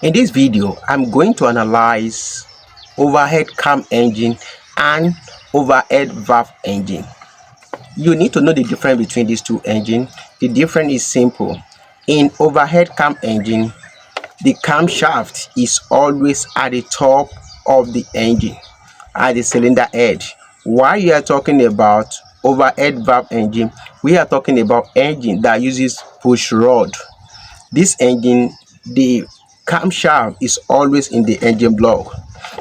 In this video, I'm going to analyze overhead cam engine and overhead valve engine. You need to know the difference between these two engines. The difference is simple. In overhead cam engine, the camshaft is always at the top of the engine, at the cylinder head. While you are talking about overhead valve engine, we are talking about engine that uses push rod. This engine, the camshaft is always in the engine block.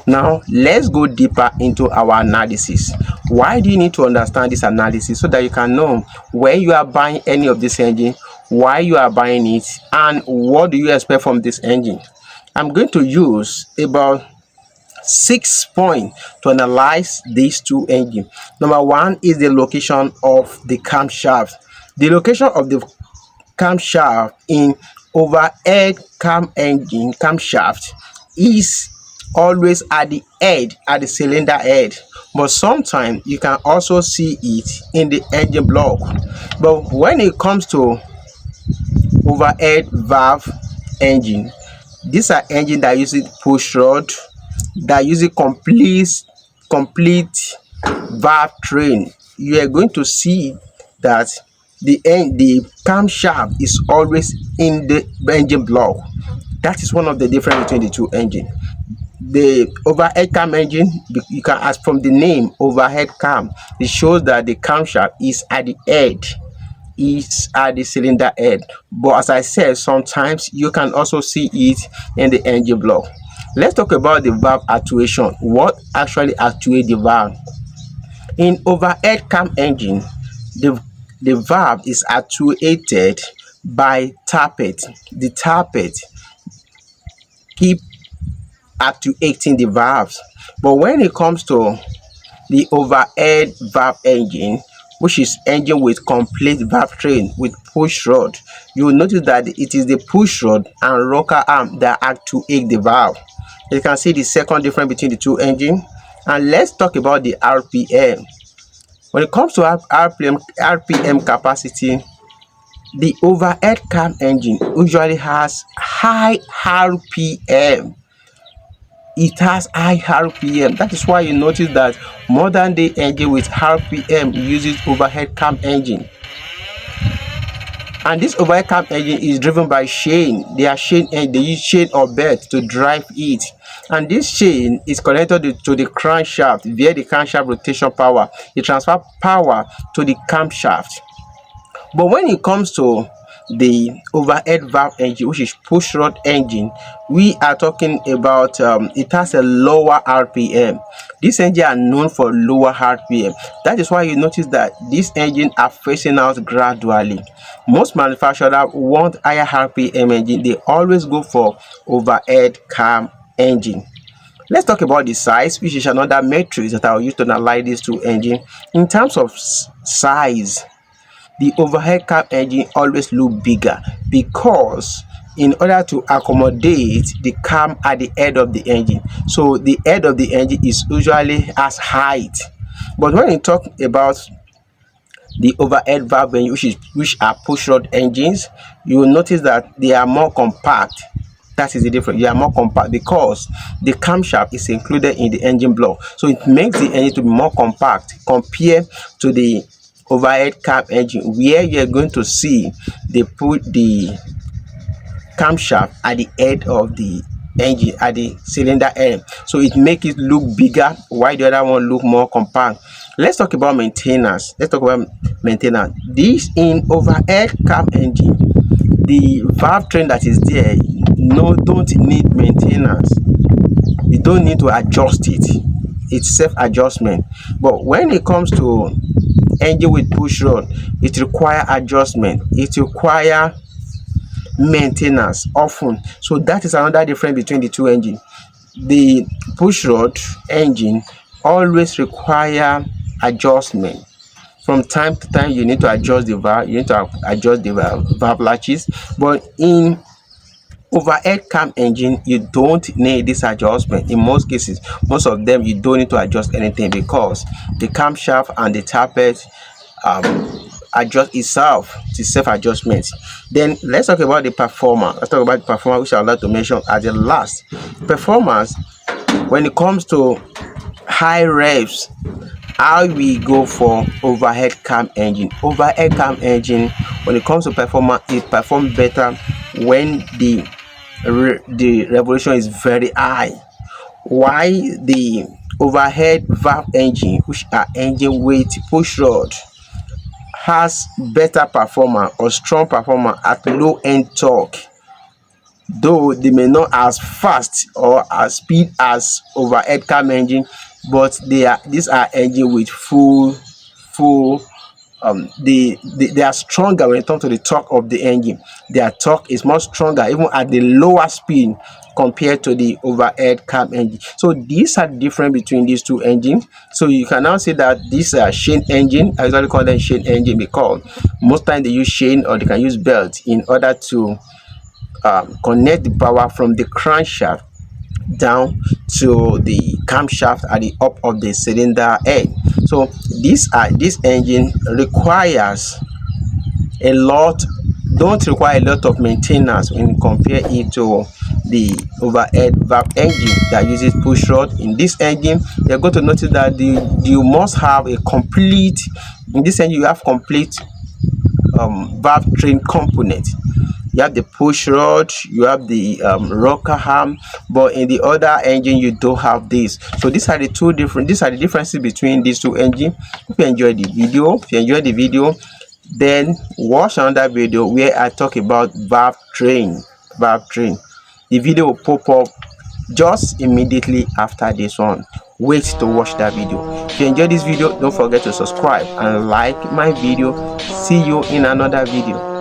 Now let's go deeper into our analysis. Why do you need to understand this analysis? So that you can know when you are buying any of this engine, why you are buying it, and what do you expect from this engine. I'm going to use about 6 points to analyze these two engines. Number one is the location of the camshaft. The location of the camshaft in overhead cam engine camshaft is always at the head, at the cylinder head, but sometimes you can also see it in the engine block. But when it comes to overhead valve engine, these are engines that uses push rod, that uses complete valve train. You are going to see that the camshaft is always in the engine block. That is one of the difference between the two engines. The overhead cam engine, you can ask from the name overhead cam, it shows that the camshaft is at the head, is at the cylinder head. But as I said, sometimes you can also see it in the engine block. Let's talk about the valve actuation. What actually actuates the valve? In overhead cam engine, the valve is actuated by tappet. The tappet keep actuating the valves. But when it comes to the overhead valve engine, which is engine with complete valve train with push rod, you will notice that it is the push rod and rocker arm that actuate the valve. You can see the second difference between the two engines. And let's talk about the RPM. When it comes to RPM capacity, the overhead cam engine usually has high RPM. It has high RPM. That is why you notice that modern day engine with RPM uses overhead cam engine. And this overhead cam engine is driven by chain. They use chain or belt to drive it. And this chain is connected to the crankshaft via the crankshaft rotation power. It transfers power to the camshaft. But when it comes to the overhead valve engine, which is pushrod engine, we are talking about it has a lower RPM. These engines are known for lower RPM. That is why you notice that these engines are phasing out gradually. Most manufacturers want higher RPM engine. They always go for overhead cam engine. Let's talk about the size, which is another matrix that I'll use to analyze these two engines. In terms of size, the overhead cam engine always look bigger because in order to accommodate the cam at the head of the engine, so the head of the engine is usually as height. But when you talk about the overhead valve engine, which are pushrod engines, you will notice that they are more compact. That is the difference. They are more compact because the camshaft is included in the engine block, so it makes the engine to be more compact compared to the overhead cam engine, where you are going to see they put the camshaft at the head of the engine, at the cylinder end, so it makes it look bigger while the other one look more compact. Let's talk about maintenance. This in overhead cam engine, the valve train that is there don't need maintenance. You don't need to adjust it. It's self-adjustment. But when it comes to engine with push rod, it requires adjustment. It requires maintenance often. So that is another difference between the two engines. The push rod engine always require adjustment. From time to time, you need to adjust the valve. You need to adjust the valve latches. But in overhead cam engine, you don't need this adjustment. In most cases, most of them, you don't need to adjust anything because the camshaft and the tappet adjust itself to self-adjustment. Then let's talk about the performer. Let's talk about the performer, which I would like to mention as the last. Performance, when it comes to high revs, how we go for overhead cam engine. Overhead cam engine, when it comes to performance, it performs better when the revolution is very high. Why the overhead valve engine, which are engine with pushrod, has better performance or strong performance at low end torque, though they may not as fast or as speed as overhead cam engine, but these are engine with full they are stronger when it comes to the torque of the engine. Their torque is much stronger even at the lower speed compared to the overhead cam engine. So these are the difference between these two engines. So you can now say that these are chain engine. I usually call them chain engine because most times they use chain or they can use belt in order to connect the power from the crankshaft down to the camshaft at the up of the cylinder head. So this engine requires a lot, don't require a lot of maintenance when you compare it to the overhead valve engine that uses pushrod. In this engine, you're going to notice that you must have a complete, in this engine you have complete valve train component. You have the push rod, you have the rocker arm, but in the other engine you don't have this. So these are the differences between these two engines. If you enjoyed the video, then watch another video where I talk about valve train. The video will pop up just immediately after this one. Wait to watch that video. If you enjoyed this video, don't forget to subscribe and like my video. See you in another video.